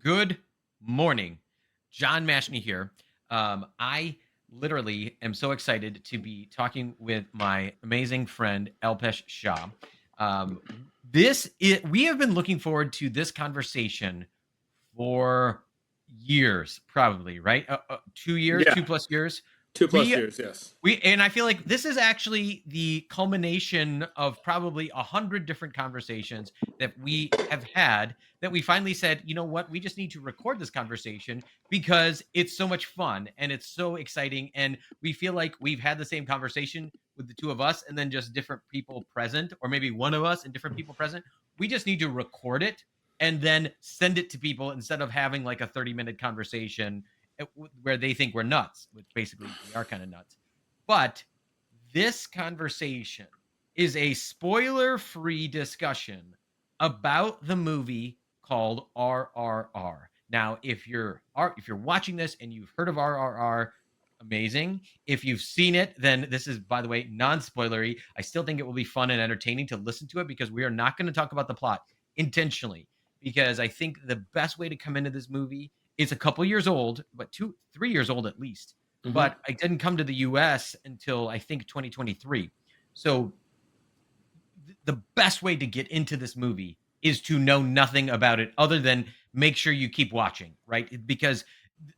Good morning. John Mashni here. I literally am so excited to be talking with my amazing friend Alpesh Shah. Um, we have been looking forward to this conversation for years, probably, right? 2 years, Yeah, 2+ years. two plus We years. Yes. and I feel like this is actually the culmination of probably 100 different conversations that we have had that we finally said, you know what, we just need to record this conversation because it's so much fun and it's so exciting. And we feel like we've had the same conversation with the two of us and then just different people present, or maybe one of us and different people present. We just need to record it and then send it to people instead of having like a 30-minute conversation where they think we're nuts, which basically we are kind of nuts. But this conversation is a spoiler-free discussion about the movie called RRR. Now, if you're watching this and you've heard of RRR, amazing. If you've seen it, then this is, by the way, non-spoilery. I still think it will be fun and entertaining to listen to it because we are not going to talk about the plot intentionally, because I think the best way to come into this movie is a couple years old, but 3 years old at least, Mm-hmm. but I didn't come to the US until I think 2023. So the best way to get into this movie is to know nothing about it other than make sure you keep watching, right? Because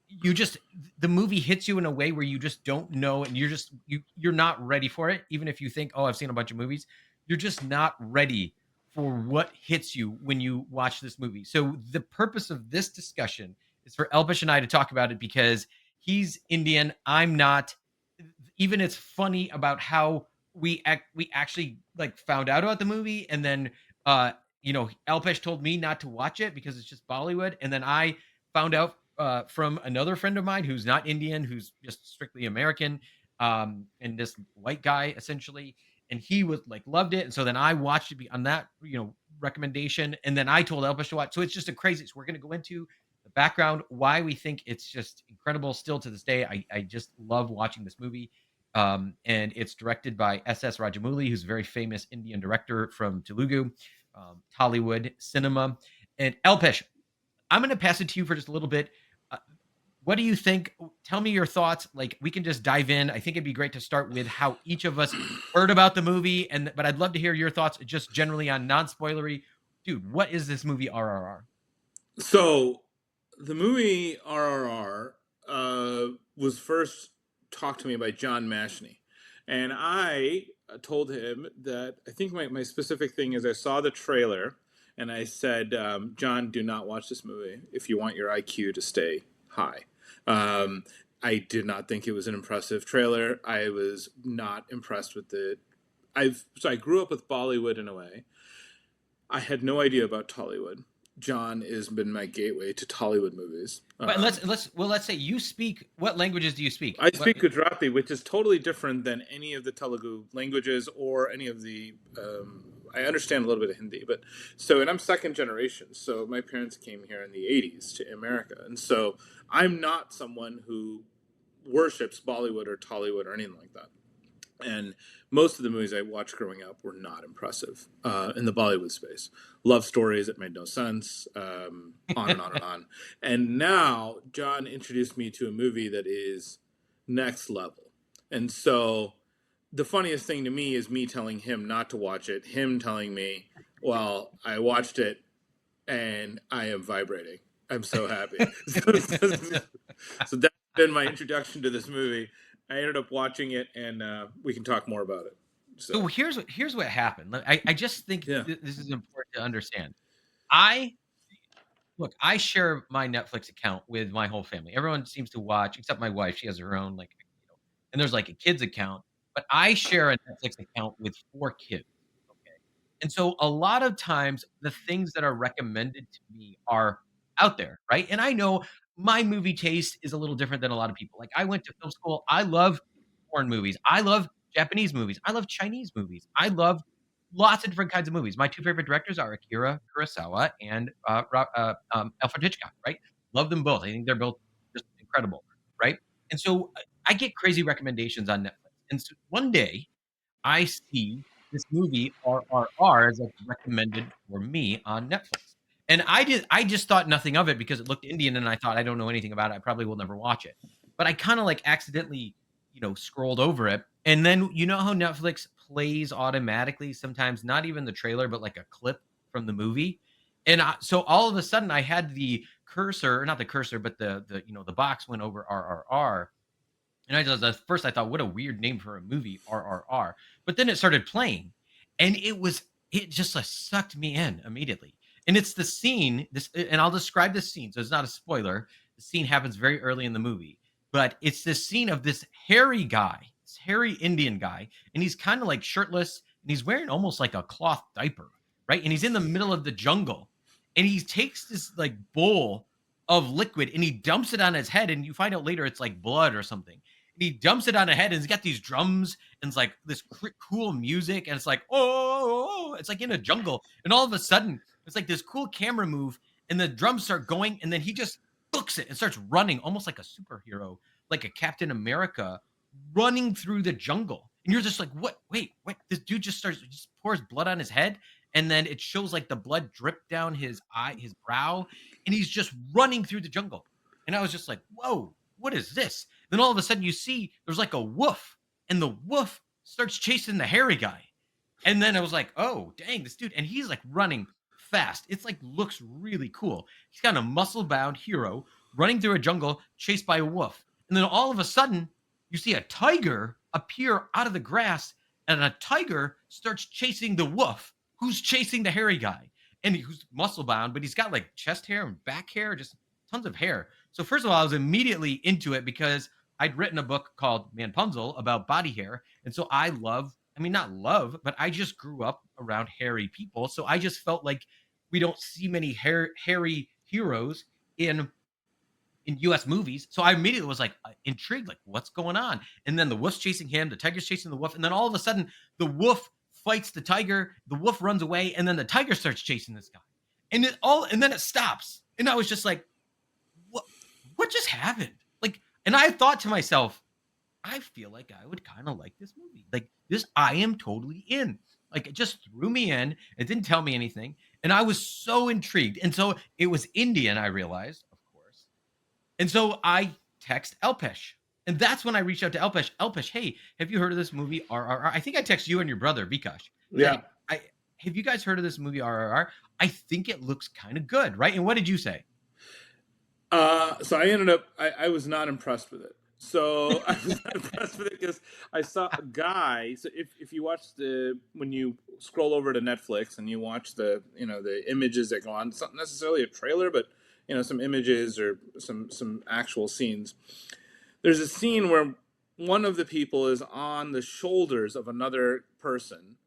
you just the movie hits you in a way where you just don't know, and you're not ready for it. Even if you think, oh, I've seen a bunch of movies, you're just not ready for what hits you when you watch this movie. So the purpose of this discussion is for Elvish and I to talk about it because he's Indian, I'm not. Even it's funny about how we actually like found out about the movie, and then Alpesh told me not to watch it because it's just Bollywood, and then I found out from another friend of mine who's not Indian, who's just strictly American, and this white guy essentially, and he was like loved it, and so then I watched it on that recommendation, and then I told Alpesh to watch. So it's just a crazy. So we're going to go into the background, why we think it's just incredible still to this day. I just love watching this movie. And it's directed by S.S. Rajamouli, who's a very famous Indian director from Telugu, Tollywood cinema. And Alpesh, I'm going to pass it to you for just a little bit. Uh, what do you think? Tell me your thoughts. Like, we can just dive in. I think it'd be great to start with how each of us heard about the movie, but I'd love to hear your thoughts just generally on non-spoilery. Dude, what is this movie RRR? So the movie RRR was first talked to me by John Mashni, and I told him that I think my specific thing is I saw the trailer and I said, John, do not watch this movie if you want your IQ to stay high. Um, I did not think it was an impressive trailer. I was not impressed with it. I grew up with Bollywood in a way. I had no idea about Tollywood. John has been my gateway to Tollywood movies. But let's say you speak. What languages do you speak? I speak Gujarati, which is totally different than any of the Telugu languages or any of the. I understand a little bit of Hindi, but and I'm second generation. So my parents came here in the '80s to America, and so I'm not someone who worships Bollywood or Tollywood or anything like that. And most of the movies I watched growing up were not impressive in the Bollywood space. Love stories that made no sense, on and on and on. And now John introduced me to a movie that is next level. And so the funniest thing to me is me telling him not to watch it, him telling me, well, I watched it and I am vibrating. I'm so happy. So that's been my introduction to this movie. I ended up watching it, and we can talk more about it. So So here's what happened. I just think yeah, this is important to understand. I Look, I share my Netflix account with my whole family. Everyone seems to watch, except my wife. She has her own, like, and there's like a kids account, but I share a Netflix account with 4 kids. Okay. And so a lot of times the things that are recommended to me are out there, right? And I know my movie taste is a little different than a lot of people. Like, I went to film school. I love foreign movies. I love Japanese movies. I love Chinese movies. I love lots of different kinds of movies. My two favorite directors are Akira Kurosawa and Alfred Hitchcock, right? Love them both. I think they're both just incredible, right? And so I get crazy recommendations on Netflix. And so one day I see this movie RRR is like recommended for me on Netflix. And I just thought nothing of it because it looked Indian, and I thought, "I don't know anything about it. I probably will never watch it." But I kinda, like, accidentally, scrolled over it, and then you know how Netflix plays automatically sometimes, not even the trailer, but, like, a clip from the movie? And so all of a sudden, I had the cursor, or not the cursor, but the box went over RRR, and I just at first I thought, what a weird name for a movie, RRR. But then it started playing, and it just like sucked me in immediately. And it's the scene, and I'll describe this scene, so it's not a spoiler. The scene happens very early in the movie, but it's this scene of this hairy guy, this hairy Indian guy, and he's kind of like shirtless, and he's wearing almost like a cloth diaper, right? And he's in the middle of the jungle, and he takes this like bowl of liquid and he dumps it on his head, and you find out later it's like blood or something, and he dumps it on a head, and he's got these drums and it's like this cool music, and it's like, oh, it's like in a jungle, and all of a sudden it's like this cool camera move, and the drums start going, and then he just books it and starts running almost like a superhero, like a Captain America, running through the jungle, and you're just like, what? Wait, what? This dude just pours blood on his head, and then it shows like the blood drip down his brow, and he's just running through the jungle, and I was just like, whoa, what is this? Then all of a sudden you see there's like a wolf, and the wolf starts chasing the hairy guy. And then I was like, oh, dang, this dude. And he's like running fast. It's like looks really cool. He's got a muscle bound hero running through a jungle chased by a wolf. And then all of a sudden, you see a tiger appear out of the grass, and a tiger starts chasing the wolf who's chasing the hairy guy. And who's muscle bound, but he's got like chest hair and back hair, just tons of hair. So, first of all, I was immediately into it because I'd written a book called Manpunzel about body hair. And so I mean, not love, but I just grew up around hairy people. So I just felt like we don't see many hairy heroes in US movies. So I immediately was like intrigued, like what's going on? And then the wolf's chasing him, the tiger's chasing the wolf, and then all of a sudden the wolf fights the tiger, the wolf runs away, and then the tiger starts chasing this guy. And then it stops. And I was just like, what just happened? Like, and I thought to myself, I feel like I would kind of like this movie. Like this, I am totally in. Like it just threw me in. It didn't tell me anything, and I was so intrigued. And so it was Indian, I realized, of course. And so I text Alpesh, and that's when I reached out to Alpesh. Alpesh, hey, have you heard of this movie RRR? I think I text you and your brother Vikash. Yeah. I have you guys heard of this movie RRR? I think it looks kind of good, right? And what did you say? So I ended up, I was not impressed with it. So I was not impressed with it because I saw a guy. So if you watch when you scroll over to Netflix and you watch the images that go on, it's not necessarily a trailer, but some images or some actual scenes. There's a scene where one of the people is on the shoulders of another person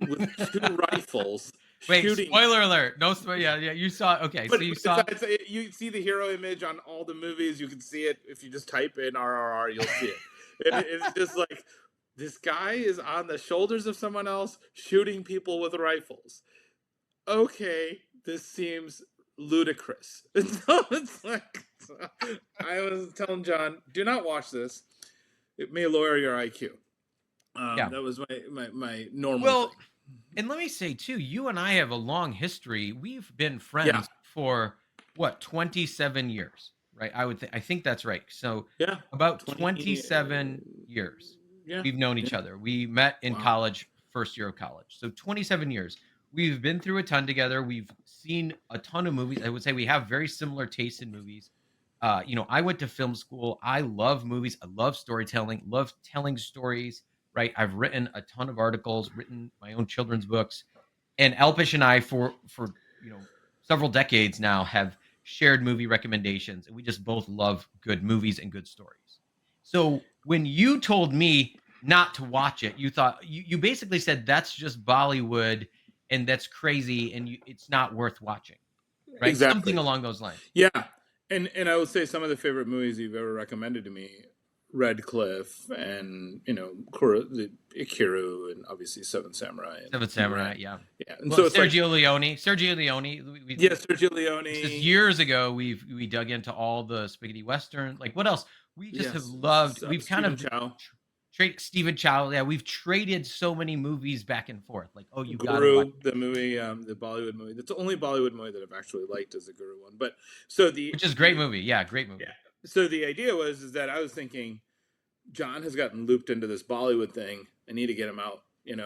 with two rifles Wait, shooting. spoiler alert. No spoiler. Yeah, yeah. You saw. Okay, But so you saw. you see the hero image on all the movies. You can see it if you just type in RRR. You'll see it. It's just like this guy is on the shoulders of someone else shooting people with rifles. Okay, this seems ludicrous. And so it's like I was telling John, do not watch this. It may lower your IQ. Yeah. That was my normal Well, thing. and let me say too, you and I have a long history. We've been Yeah, friends for what, 27 years, right? I think that's right. So yeah, about 20. 27 years Yeah, we've known yeah. each other. We met in Wow. college, first year of college. So 27 years. We've been through a ton together. We've seen a ton of movies. I would say we have very similar tastes in movies. I went to film school. I love movies. I love storytelling, love telling stories, right? I've written a ton of articles, written my own children's books, and Elpish and I for several decades now have shared movie recommendations, and we just both love good movies and good stories. So when you told me not to watch it, you thought you basically said that's just Bollywood and that's crazy and it's not worth watching, right? Something Exactly. along those lines. Yeah, and I would say some of the favorite movies you've ever recommended to me, Red Cliff, and the Ikiru, and obviously Seven Samurai and Seven Samurai, Boomerang. yeah. Yeah, and Well, so it's like, Sergio Leone. yeah, Sergio This is Leone. years ago. We dug into all the spaghetti western. Like what else? We just have Yes, loved. We've kind Stephen of Chow. trade Stephen Chow. Yeah, we've traded so many movies back and forth. Like, oh, you got to watch, Guru, the movie, the Bollywood movie. That's the only Bollywood movie that I've actually liked is the Guru one. But so which is a great movie. Yeah, great yeah. movie. So the idea was is that I was thinking John has gotten looped into this Bollywood thing. I need to get him out. You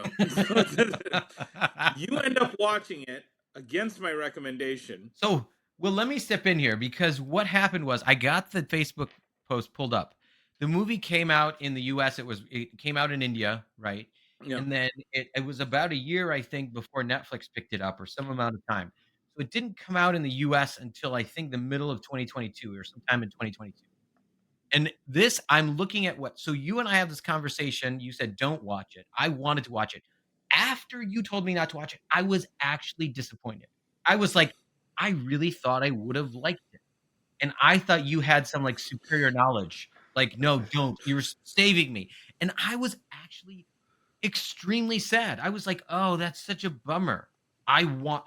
end up watching it against my recommendation. So, well, let me step in here because what happened was I got the Facebook post pulled up. The movie came out in the US. It came out in India, right? Yeah. And then it was about a year, I think, before Netflix picked it up or some amount of time. So it didn't come out in the US until I think the middle of 2022 or sometime in 2022. And this, I'm looking at what so you and I have this conversation. You said, "Don't watch it." I wanted to watch it. After you told me not to watch it, I was actually disappointed. I was like, "I really thought I would have liked it." And I thought you had some, like, superior knowledge. Like, "No, don't. You're saving me." And I was actually extremely sad. I was like, "Oh, that's such a bummer. I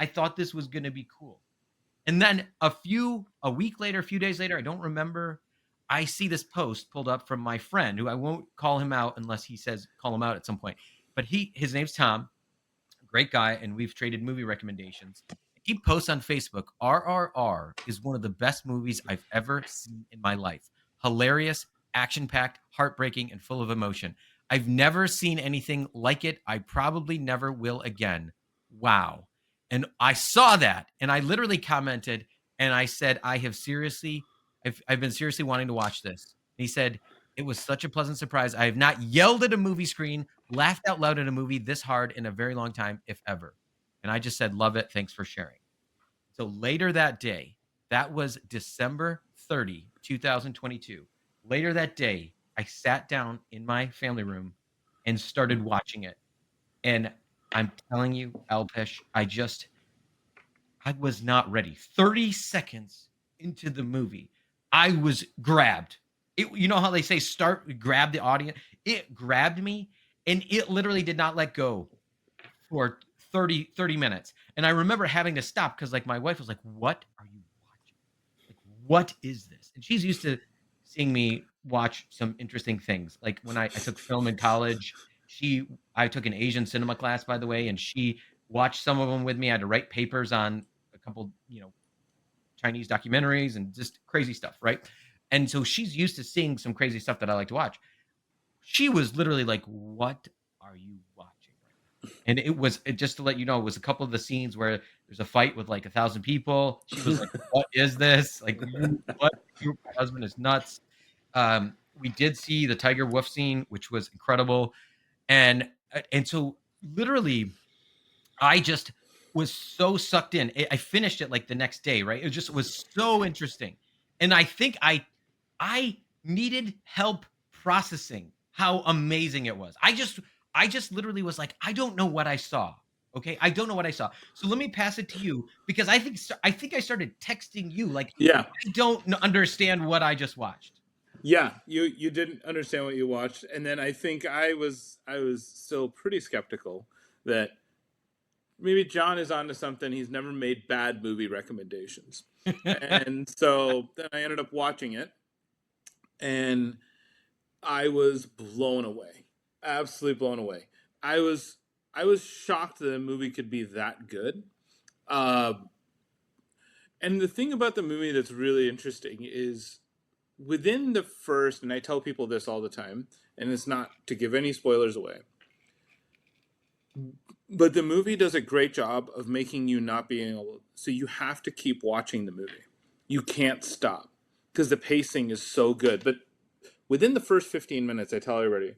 thought this was gonna be cool." And then a week later, a few days later, I don't remember, I see this post pulled up from my friend who I won't call him out unless he says call him out at some point. But his name's Tom, great guy, and we've traded movie recommendations. He posts on Facebook, RRR is one of the best movies I've ever seen in my life. Hilarious, action packed, heartbreaking, and full of emotion. I've never seen anything like it. I probably never will again. Wow. And I saw that and I literally commented and I said, I've been seriously wanting to watch this. And he said, it was such a pleasant surprise. I have not yelled at a movie screen, laughed out loud at a movie this hard in a very long time, if ever. And I just said, love it. Thanks for sharing. So later that day, that was December 30, 2022. Later that day, I sat down in my family room and started watching it. And I'm telling you, Alpesh, I was not ready. 30 seconds into the movie, I was grabbed. You know how they say grab the audience? It grabbed me and it literally did not let go for 30 minutes. And I remember having to stop because like my wife was like, "What are you watching? Like, what is this?" And she's used to seeing me watch some interesting things. Like when I took film in college, I took an Asian cinema class, by the way, and she watched some of them with me. I had to write papers on a couple, Chinese documentaries and just crazy stuff, right? And so she's used to seeing some crazy stuff that I like to watch. She was literally like, "What are you watching right now?" And just to let you know, it was a couple of the scenes where there's a fight with like 1,000 people. She was like, "What is this? Like, my husband is nuts." We did see the tiger wolf scene, which was incredible, and so literally I just was so sucked in. I finished it like the next day, right? It just was so interesting. And I think I needed help processing how amazing it was. I just literally was like, I don't know what I saw. Okay? I don't know what I saw. So let me pass it to you because I think I started texting you like Yeah. I don't understand what I just watched. Yeah, you didn't understand what you watched, and then I think I was still pretty skeptical that maybe John is onto something. He's never made bad movie recommendations, and so then I ended up watching it, and I was blown away, absolutely blown away. I was I was shocked that a movie could be that good. Uh, and the thing about the movie that's really interesting is within the first, and I tell people this all the time, and it's not to give any spoilers away, but the movie does a great job of making you not being able. So you have to keep watching the movie. You can't stop because the pacing is so good. But within the first 15 minutes, I tell everybody,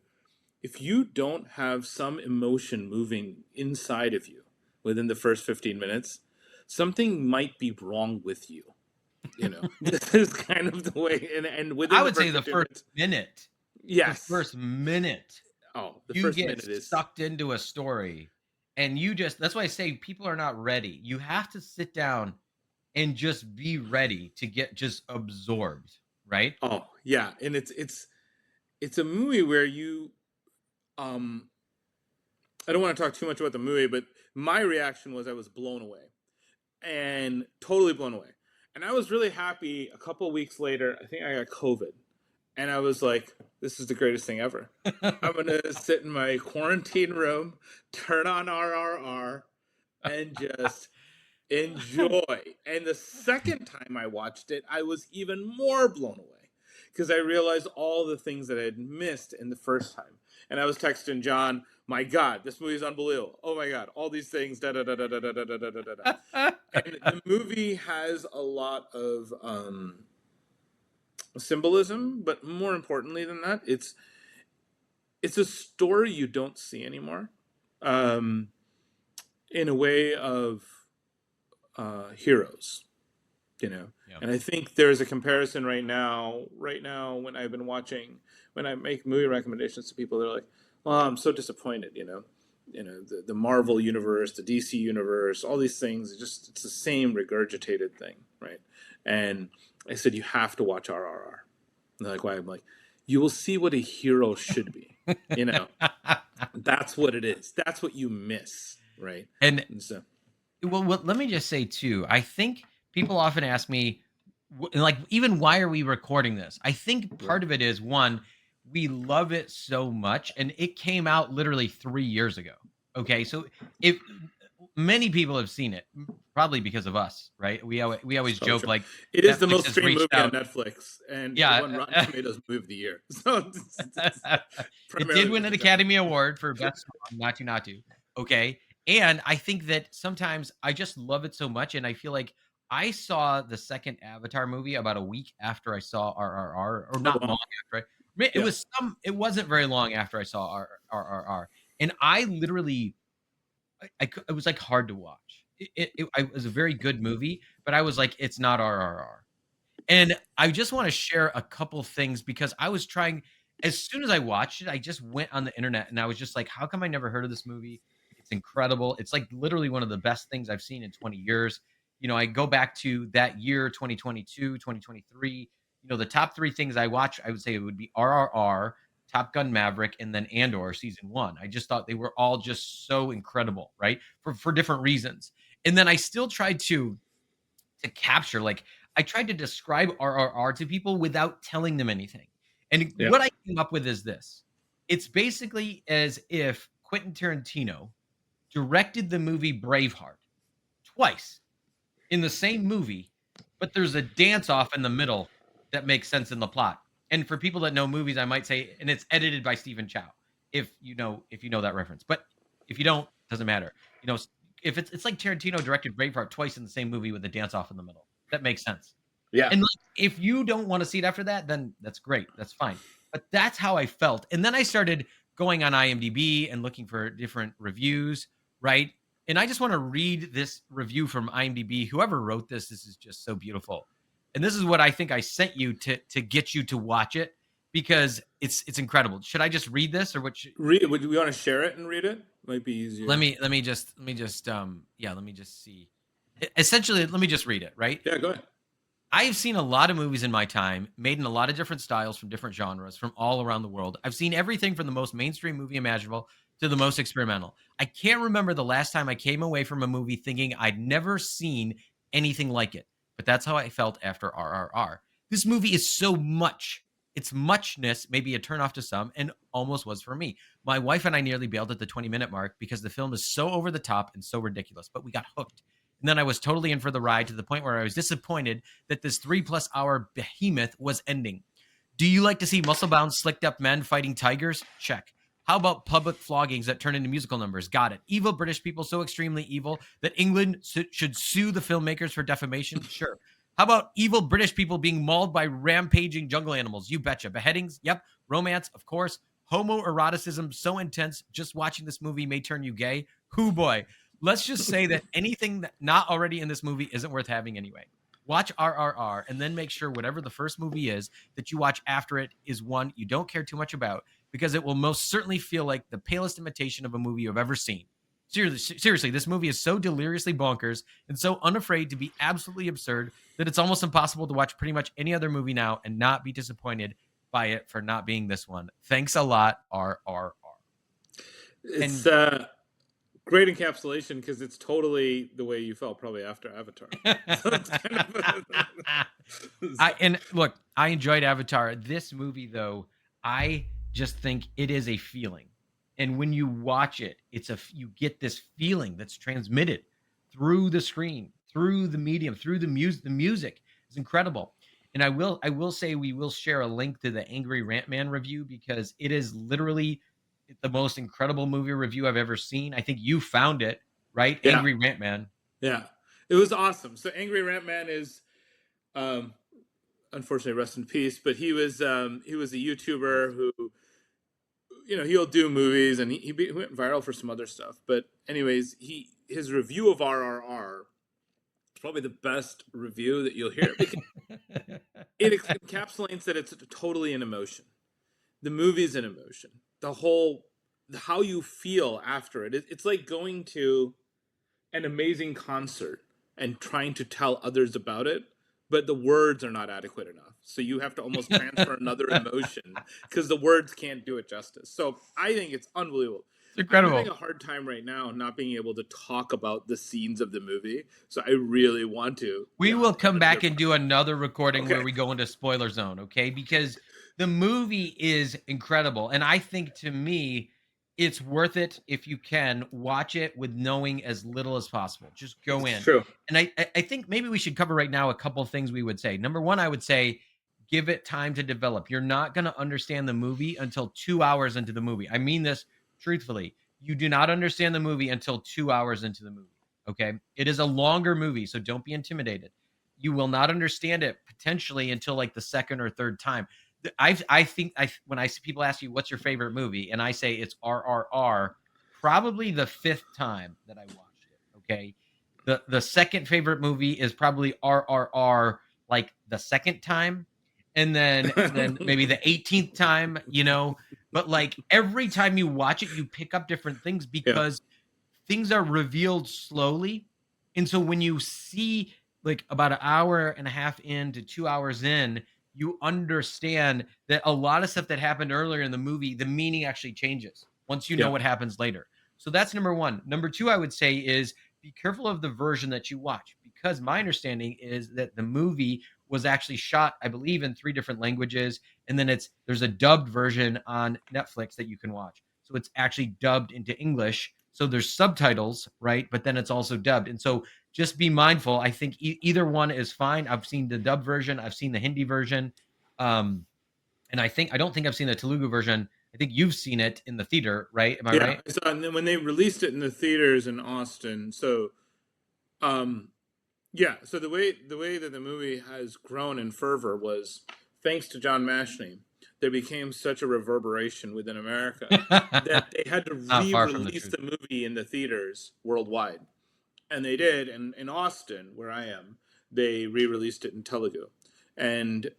if you don't have some emotion moving inside of you within the first 15 minutes, something might be wrong with you. This is kind of the way, and within I the would say first the 15 first minutes, minute, the yes. first minute Oh, the you first get minute is sucked into a story and that's why I say people are not ready. You have to sit down and just be ready to get just absorbed, right? oh yeah, and it's a movie where you um I don't want to talk too much about the movie, but my reaction was I was blown away and totally blown away. And I was really happy a couple of weeks later. I think I got COVID And I was like, this is the greatest thing ever. I'm gonna sit in my quarantine room, turn on RRR, and just enjoy. And the second time I watched it, I was even more blown away because I realized all the things that I had missed in the first time. And I was texting John, "My God, this movie is unbelievable! Oh my God, all these things." Da da da da da da da da da da da. And the movie has a lot of symbolism, but more importantly than that, it's a story you don't see anymore. Um, in a way of heroes, you know. Yeah. And I think there's a comparison right now when I've been watching, when I make movie recommendations to people, they're like, well, I'm so disappointed, the Marvel universe, the DC universe, all these things, it's the same regurgitated thing, right? And I said, you have to watch RRR. And they're like, why? I'm like, you will see what a hero should be, you know. That's what it is. That's what you miss, right? And And so well, let me just say too, I think people often ask me, like, even why are we recording this? I think yeah. part of it is one, we love it so much, and it came out literally 3 years ago. Okay, so if many people have seen it, probably because of us, right? We always It's probably joke true. like It is the Netflix most has streamed reached movie on out. Netflix, and it won Rotten Yeah, Tomatoes Movie of the Year. So it's it did primarily win because an of John. Academy Award for Best Song, not to. Okay. And I think that sometimes I just love it so much. And I feel like I saw the second Avatar movie about a week after I saw RRR, or Oh not long wow, after. yeah, It wasn't very long after I saw RRR. And I literally, it was like hard to watch. It was a very good movie, but I was like, it's not RRR. And I just wanna share a couple things because I was trying as soon as I watched it, I just went on the internet and I was just like, "How come I never heard of this movie? It's incredible." It's, like, literally one of the best things I've seen in 20 years. I go back to that year, 2022, 2023. The top 3 things I watched, I would say it would be RRR, Top Gun: Maverick, and then Andor season 1. I just thought they were all just so incredible, right? For different reasons. And then I still tried to capture. Like, I tried to describe RRR to people without telling them anything. And yeah. what I came up with is this. It's basically as if Quentin Tarantino directed the movie Braveheart twice in the same movie, but there's a dance off in the middle that makes sense in the plot. And for people that know movies, I might say, and it's edited by Stephen Chow, if you know that reference. But if you don't, doesn't matter. You know, if it's like Tarantino directed Braveheart twice in the same movie with a dance off in the middle. That makes sense. Yeah. And like, if you don't want to see it after that, then that's great. That's fine. But that's how I felt. And then I started going on IMDb and looking for different reviews, right? And I just want to read this review from IMDb. Whoever wrote this is just so beautiful. And this is what I think I sent you to get you to watch it because it's incredible. Should I just read this or what? Read. Would we want to share it and read it? Might be Let easier. me let me just let me just yeah, let me just see. Essentially, let me just read it, right? Yeah, go ahead. I've seen a lot of movies in my time, made in a lot of different styles from different genres from all around the world. I've seen everything from the most mainstream movie imaginable to the most experimental. I can't remember the last time I came away from a movie thinking I'd never seen anything like it, but that's how I felt after RRR. This movie is so much. Its muchness may be a turnoff to some, and almost was for me. My wife and I nearly bailed at the 20-minute mark because the film is so over the top and so ridiculous, but we got hooked. And then I was totally in for the ride to the point where I was disappointed that this 3+ hour behemoth was ending. Do you like to see muscle bound, slicked up men fighting tigers? Check. How about public floggings that turn into musical numbers? Got it. Evil British people so extremely evil that England should sue the filmmakers for defamation? Sure. How about evil British people being mauled by rampaging jungle animals? You betcha. Beheadings? Yep. Romance? Of course. Homoeroticism so intense, just watching this movie may turn you gay? Hoo boy. Let's just say that anything that not already in this movie isn't worth having anyway. Watch RRR and then make sure whatever the first movie is that you watch after it is one you don't care too much about because it will most certainly feel like the palest imitation of a movie you've ever seen. Seriously, this movie is so deliriously bonkers and so unafraid to be absolutely absurd that it's almost impossible to watch pretty much any other movie now and not be disappointed by it for not being this one. Thanks a lot, RRR. It's And great encapsulation because it's totally the way you felt probably after Avatar. So it's kind of so, And look, I enjoyed Avatar. This movie, though, I just think it is a feeling, and when you watch it, you get this feeling that's transmitted through the screen, through the medium, through the music. The music is incredible, and I will say we will share a link to the Angry Rant Man review because it is literally the most incredible movie review I've ever seen. I think you found it, right? yeah, Angry Rant Man. yeah, it was awesome. So Angry Rant Man is, um, unfortunately, rest in peace. But he was a YouTuber who, he'll do movies, and he went viral for some other stuff. But anyways, his review of RRR is probably the best review that you'll hear because it encapsulates that it's totally an emotion. The movie's an emotion. The whole how you feel after it. It's like going to an amazing concert and trying to tell others about it, but the words are not adequate enough. So you have to almost transfer another emotion because the words can't do it justice. So I think it's unbelievable. It's I'm having a incredible. hard time right now not being able to talk about the scenes of the movie. So I really want to, We will have come another back and do podcast. another recording where Okay. we go into spoiler zone, okay? Because the movie is incredible. And I think to me, it's worth it if you can watch it with knowing as little as possible. Just go It's in. true. And I think maybe we should cover right now a couple of things we would say. Number one, I would say give it time to develop. You're not going to understand the movie until 2 hours into the movie. I mean this truthfully. You do not understand the movie until 2 hours into the movie. Okay. It is a longer movie, so don't be intimidated. You will not understand it potentially until like the second or third time. I think when I see people ask you what's your favorite movie, and I say it's RRR, probably the fifth time that I watched it. Okay. The second favorite movie is probably RRR, like the second time, and then maybe the 18th time, but like every time you watch it, you pick up different things Yeah. because things are revealed slowly. And so when you see like about an hour and a half in to 2 hours in, you understand that a lot of stuff that happened earlier in the movie, the meaning actually changes once you know Yeah. what happens later. So that's number one. Number two, I would say is be careful of the version that you watch because my understanding is that the movie was actually shot, I believe, in three different languages. And then there's a dubbed version on Netflix that you can watch. So it's actually dubbed into English. So there's subtitles, right? But then it's also dubbed. And so just be mindful. I think either one is fine. I've seen the dub version, I've seen the Hindi version. Um, and I don't think I've seen the Telugu version. I think you've seen it in the theater, right? Am I Yeah. right? I saw, and then when they released it in the theaters in Austin, so um yeah, so the way that the movie has grown in fervor was thanks to John Mashni. There became such a reverberation within America that they had to Not far from the re-release truth. the movie in the theaters worldwide, and they did. And in Austin, where I am, they re-released it in Telugu, and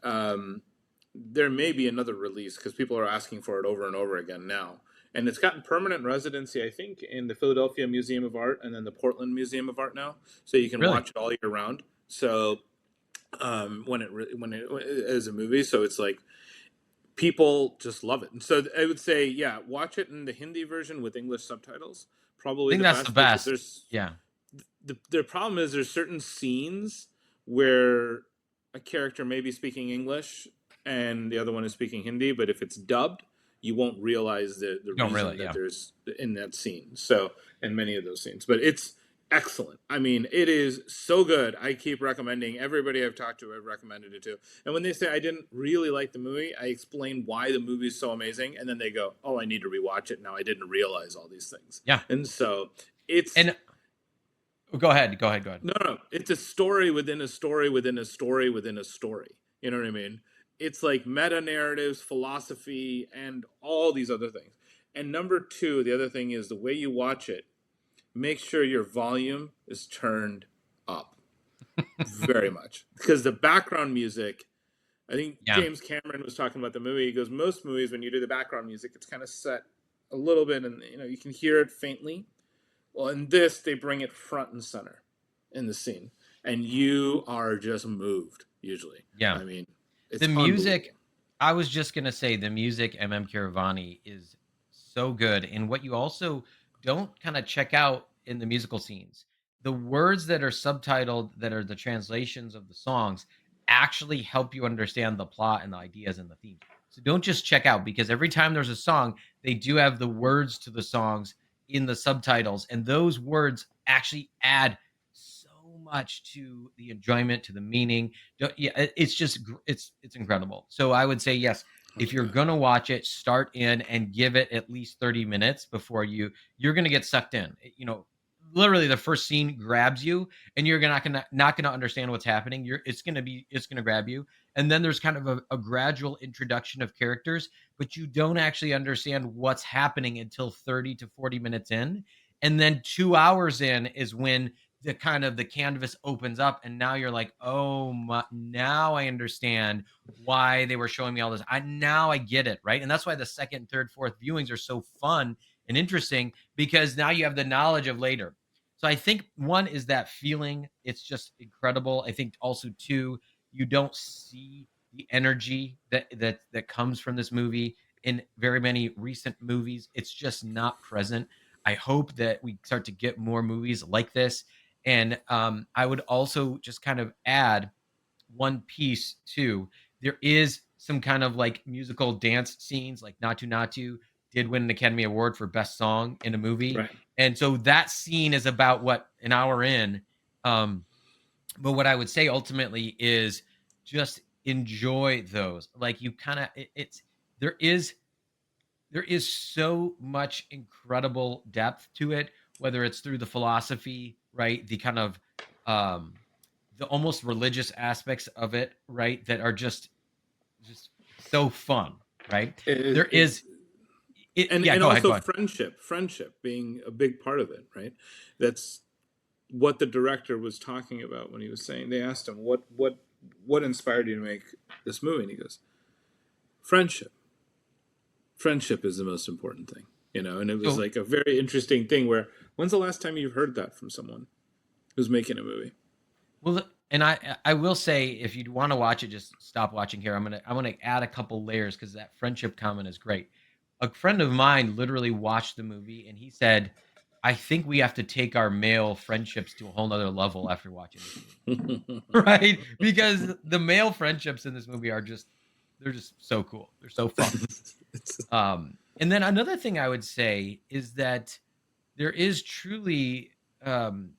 there may be another release because people are asking for it over and over again now. And it's gotten permanent residency, I think, in the Philadelphia Museum of Art and then the Portland Museum of Art now, so you can Really? watch it all year round. So when it as a movie, so it's like people just love it. And so I would say, yeah, watch it in the Hindi version with English subtitles. I Probably think the that's the best because best. there's Yeah. the problem is there's certain scenes where a character may be speaking English and the other one is speaking Hindi, but if it's dubbed, you won't realize the You don't reason really, that yeah. there's in that scene. So, in many of those scenes, but it's excellent. I mean, it is so good. I keep recommending everybody I've talked to. I've recommended it to, and when they say I didn't really like the movie, I explain why the movie is so amazing, and then they go, "Oh, I need to rewatch it now. I didn't realize all these things." Yeah. And so it's And go ahead. Go ahead. Go ahead. no, no, it's a story within a story within a story within a story. You know what I mean? It's like meta narratives, philosophy, and all these other things. And number two, the other thing is the way you watch it, make sure your volume is turned up very much. Because the background music, I think Yeah. James Cameron was talking about the movie. He goes, most movies, when you do the background music, it's kind of set a little bit and you can hear it faintly. Well, in this, they bring it front and center in the scene, and you are just moved. Usually, Yeah. I mean, The it's music, unbelievable. I was just gonna say the music MM Kiravani is so good. And what you also don't kind of check out in the musical scenes. The words that are subtitled, that are the translations of the songs, actually help you understand the plot and the ideas and the themes. So don't just check out, because every time there's a song, they do have the words to the songs in the subtitles, and those words actually add so much to the enjoyment, to the meaning. Yeah, it's just it's incredible. So I would say yes, if you're Okay. gonna watch it, start in and give it at least 30 minutes before you're gonna get sucked in. Literally the first scene grabs you, and you're not gonna understand what's happening. It's gonna grab you, and then there's kind of a gradual introduction of characters, but you don't actually understand what's happening until 30 to 40 minutes in, and then 2 hours in is when the canvas opens up, and now you're like, oh my, now I understand why they were showing me all this. I get it, right? And that's why the second, third, fourth viewings are so fun and interesting, because now you have the knowledge of later. So I think one is that feeling. It's just incredible. I think also two, you don't see the energy that comes from this movie in very many recent movies. It's just not present. I hope that we start to get more movies like this. And I would also just kind of add one piece too. There is some kind of like musical dance scenes, like Natu Natu did win an Academy Award for Best Song in a movie. Right. And so that scene is about what, an hour in. Um, but what I would say ultimately is just enjoy those. Like you kind of it's there is there is so much incredible depth to it, whether it's through the philosophy, right? The kind of um the almost religious aspects of it, right? That are just so fun, right? It is. There is it yeah, And go ahead, also go ahead. friendship being a big part of it, right? That's what the director was talking about when he was saying, they asked him what inspired you to make this movie, and he goes, friendship. Friendship is the most important thing, and it was So like a very interesting thing where, when's the last time you've heard that from someone who's making a movie? well, and I will say, if you want to watch it, just stop watching here. I'm gonna add a couple layers, because that friendship comment is great. A friend of mine literally watched the movie, and he said, "I think we have to take our male friendships to a whole nother level after watching this movie." Right? Because the male friendships in this movie are just they're just so cool. They're so fun. It's, And then another thing I would say is that there is truly um,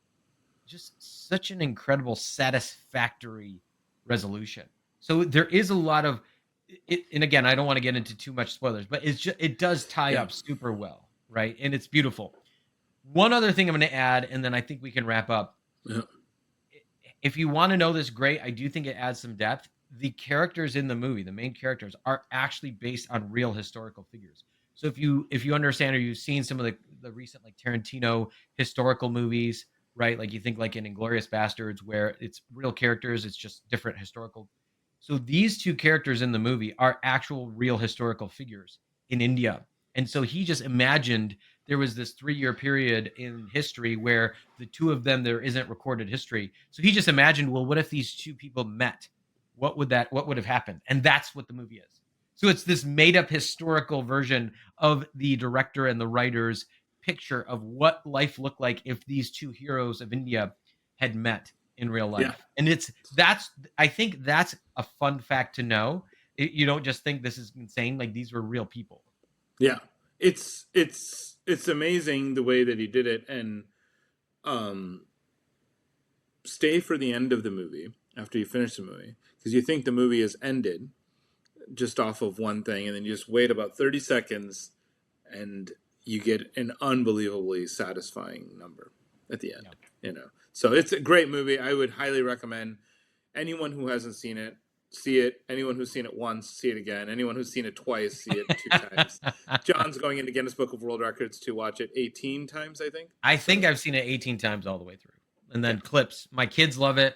just such an incredible satisfactory resolution. So there is a lot of it, and again, I don't want to get into too much spoilers, but it does tie yeah. up super well, right? And it's beautiful. One other thing I'm going to add, and then I think we can wrap up. Yeah. If you want to know this, great. I do think it adds some depth. The characters in the movie, the main characters, are actually based on real historical figures. So if you understand, or you've seen some of the recent like Tarantino historical movies, right? Like you think like in Inglorious Bastards, where it's real characters, it's just different historical. So these two characters in the movie are actual real historical figures in India. And so he just imagined there was this 3-year period in history where the two of them, there isn't recorded history. So he just imagined, well, what if these two people met? What would have happened? And that's what the movie is. So it's this made up historical version of the director and the writer's picture of what life looked like if these two heroes of India had met in real Yeah. life. And that's I think that's a fun fact to know. You don't just think this is insane, like these were real people. Yeah. It's amazing the way that he did it, and um stay for the end of the movie after you finish the movie, because you think the movie has ended just off of one thing, and then you just wait about 30 seconds and you get an unbelievably satisfying number at the Yeah. end. So it's a great movie. I would highly recommend anyone who hasn't seen it, see it. Anyone who's seen it once, see it again. Anyone who's seen it twice, see it 2 times. John's going into Guinness Book of World Records to watch it 18 times, I think. I think So I've seen it 18 times all the way through. And yeah. then clips. My kids love it.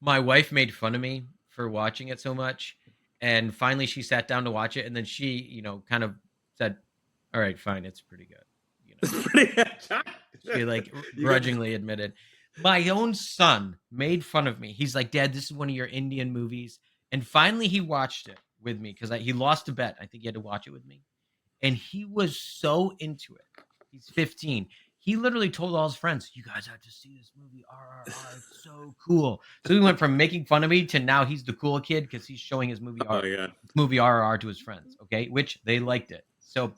My wife made fun of me for watching it so much. And finally she sat down to watch it. And then she, kind of said, all right, fine. It's pretty good. It's pretty She like you got grudgingly admitted. My own son made fun of me. He's like, Dad, this is one of your Indian movies. And finally he watched it with me, because he lost a bet. I think he had to watch it with me. And he was so into it. He's 15. He literally told all his friends, "You guys have to see this movie RRR. It's so cool." So he went from making fun of me to now he's the cool kid because he's showing his Oh yeah. movie RRR to his friends. Okay, which they liked it. So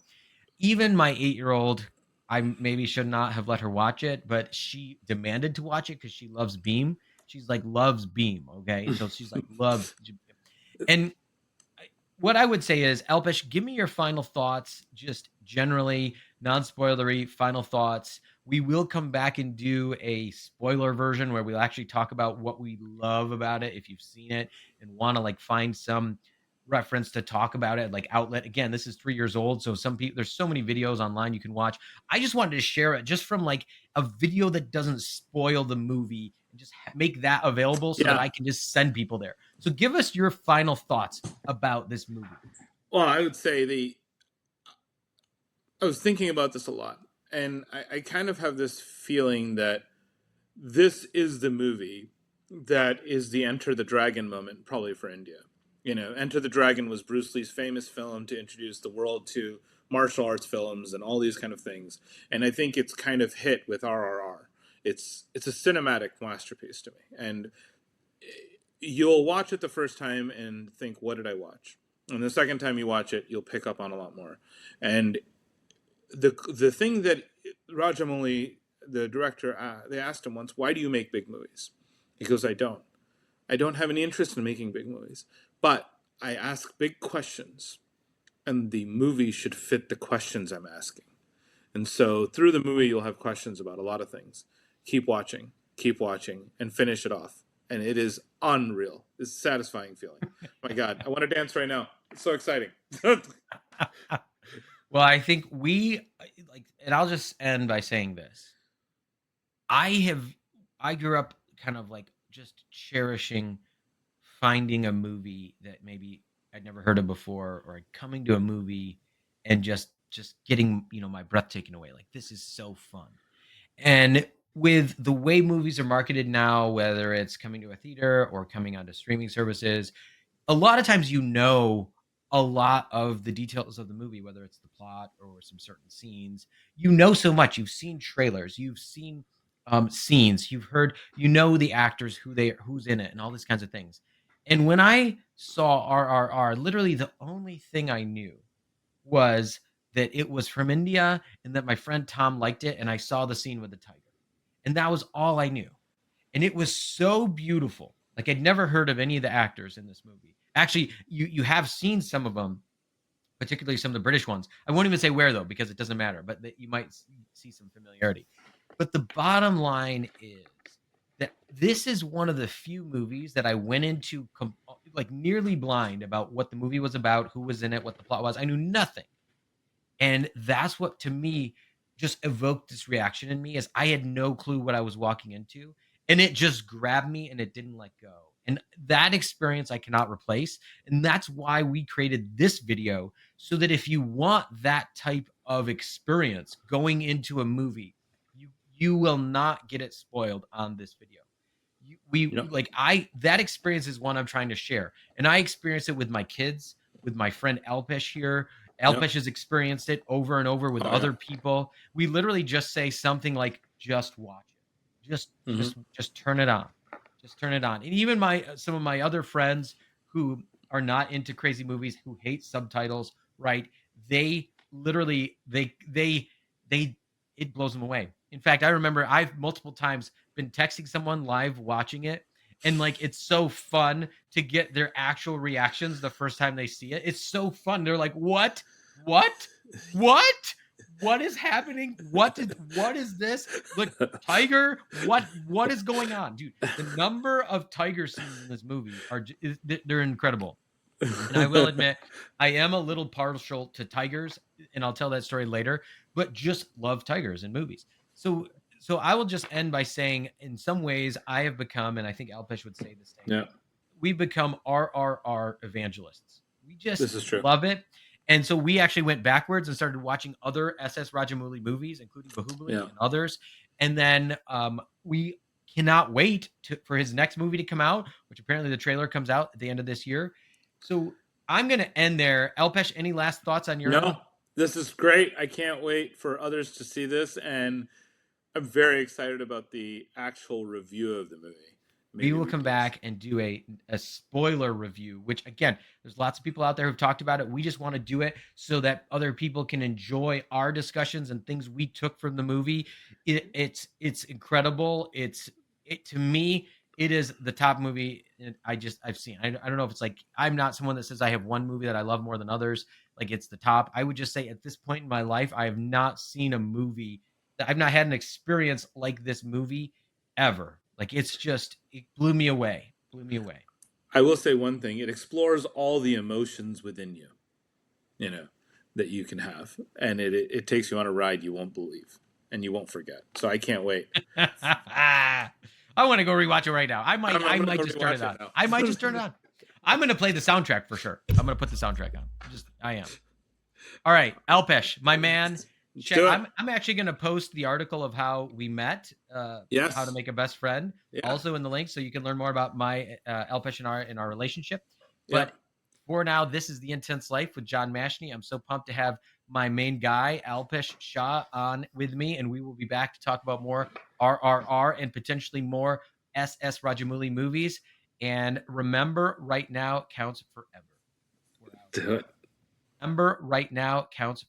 even my 8-year-old, I maybe should not have let her watch it, but she demanded to watch it because she loves Beam. She's like loves Beam. Okay, so she's like loves, and what I would say is, Alpesh, give me your final thoughts, just generally, non-spoilery final thoughts. We will come back and do a spoiler version where we'll actually talk about what we love about it if you've seen it and want to like find some reference to talk about it, like outlet. Again, this is 3 years old, so some people there's so many videos online you can watch. I just wanted to share it just from like a video that doesn't spoil the movie and just make that available so that Yeah. I can just send people there. So give us your final thoughts about this movie. Well, I would say I was thinking about this a lot, and I kind of have this feeling that this is the movie that is the Enter the Dragon moment, probably for India. You know, Enter the Dragon was Bruce Lee's famous film to introduce the world to martial arts films and all these kind of things. And I think it's kind of hit with RRR. It's a cinematic masterpiece to me, and you'll watch it the first time and think, "What did I watch?" And the second time you watch it, you'll pick up on a lot more. And the thing that Rajamouli, the director, they asked him once, "Why do you make big movies?" He goes, "I don't. I don't have any interest in making big movies, but I ask big questions, and the movie should fit the questions I'm asking." And so through the movie, you'll have questions about a lot of things. Keep watching, and finish it off. And it is unreal. It's a satisfying feeling. My God, I want to dance right now. It's so exciting. Well, I think we like, and I'll just end by saying this. I have, I grew up kind of like just cherishing finding a movie that maybe I'd never heard of before, or coming to a movie and just getting, my breath taken away. Like, this is so fun. And with the way movies are marketed now, whether it's coming to a theater or coming onto streaming services, a lot of times a lot of the details of the movie, whether it's the plot or some certain scenes. So much. You've seen trailers, you've seen scenes, you've heard, the actors, who's in it, and all these kinds of things. And when I saw RRR, literally the only thing I knew was that it was from India and that my friend Tom liked it, and I saw the scene with the tiger, and that was all I knew. And it was so beautiful. Like, I'd never heard of any of the actors in this movie. Actually, you have seen some of them, particularly some of the British ones. I won't even say where, though, because it doesn't matter, but that you might see some familiarity. But the bottom line is that this is one of the few movies that I went into like nearly blind about what the movie was about, who was in it, what the plot was. I knew nothing. And that's what, to me, just evoked this reaction in me, as I had no clue what I was walking into. And it just grabbed me and it didn't let go. And that experience I cannot replace. And that's why we created this video, so that if you want that type of experience going into a movie, you will not get it spoiled on this video. We Yep. like that experience is one I'm trying to share. And I experience it with my kids, with my friend Alpesh here. Yep. Alpesh has experienced it over and over with Oh other yeah. people. We literally just say something like, "Just watch it. Just Mm-hmm. just turn it on. Just turn it on." And even some of my other friends who are not into crazy movies, who hate subtitles, right? They literally they it blows them away. In fact, I remember I've multiple times been texting someone live watching it, and like, it's so fun to get their actual reactions the first time they see it. It's so fun. They're like, "What? What? What? What is happening? What is this? Look, tiger, what is going on?" Dude, the number of tiger scenes in this movie they're incredible. And I will admit, I am a little partial to tigers, and I'll tell that story later, but just love tigers in movies. So I will just end by saying, in some ways, I have become, and I think Alpesh would say the same, Yeah. we've become RRR evangelists. We just This is true. love it. And so we actually went backwards and started watching other SS Rajamouli movies, including Bahubali Yeah. and others. And then we cannot wait for his next movie to come out, which apparently the trailer comes out at the end of this year. So I'm going to end there. Alpesh, any last thoughts on your end? No, This is great. I can't wait for others to see this, and I'm very excited about the actual review of the movie. We Maybe will we come can just. back and do a spoiler review, which again, there's lots of people out there who've talked about it. We just want to do it so that other people can enjoy our discussions and things we took from the movie. It's incredible. It to me, it is the top movie I've seen. I don't know if it's like, I'm not someone that says I have one movie that I love more than others. Like it's the top. I would just say at this point in my life, I have not seen a movie that I've not had an experience like this movie ever. Like it's just, it blew me away. Blew me away. I will say one thing: it explores all the emotions within you, you know, that you can have, and it takes you on a ride you won't believe and you won't forget. So I can't wait. I want to go rewatch it right now. I'm I gonna might go just turn it rewatch it on. now. I might just turn it on. I'm gonna play the soundtrack for sure. I'm gonna put the soundtrack on. I am. All right, Alpesh, my man. Let's Check. do it. I'm actually gonna post the article of how we met, how to Yes. make a best friend, Yeah. also in the link, so you can learn more about my Alpesh and our relationship. Yeah. But for now, this is the Intense Life with John Mashni. I'm so pumped to have my main guy, Alpesh Shah, on with me, and we will be back to talk about more RRR and potentially more SS Rajamouli movies. And remember, right now counts forever. We're out. Do it. Remember, right now counts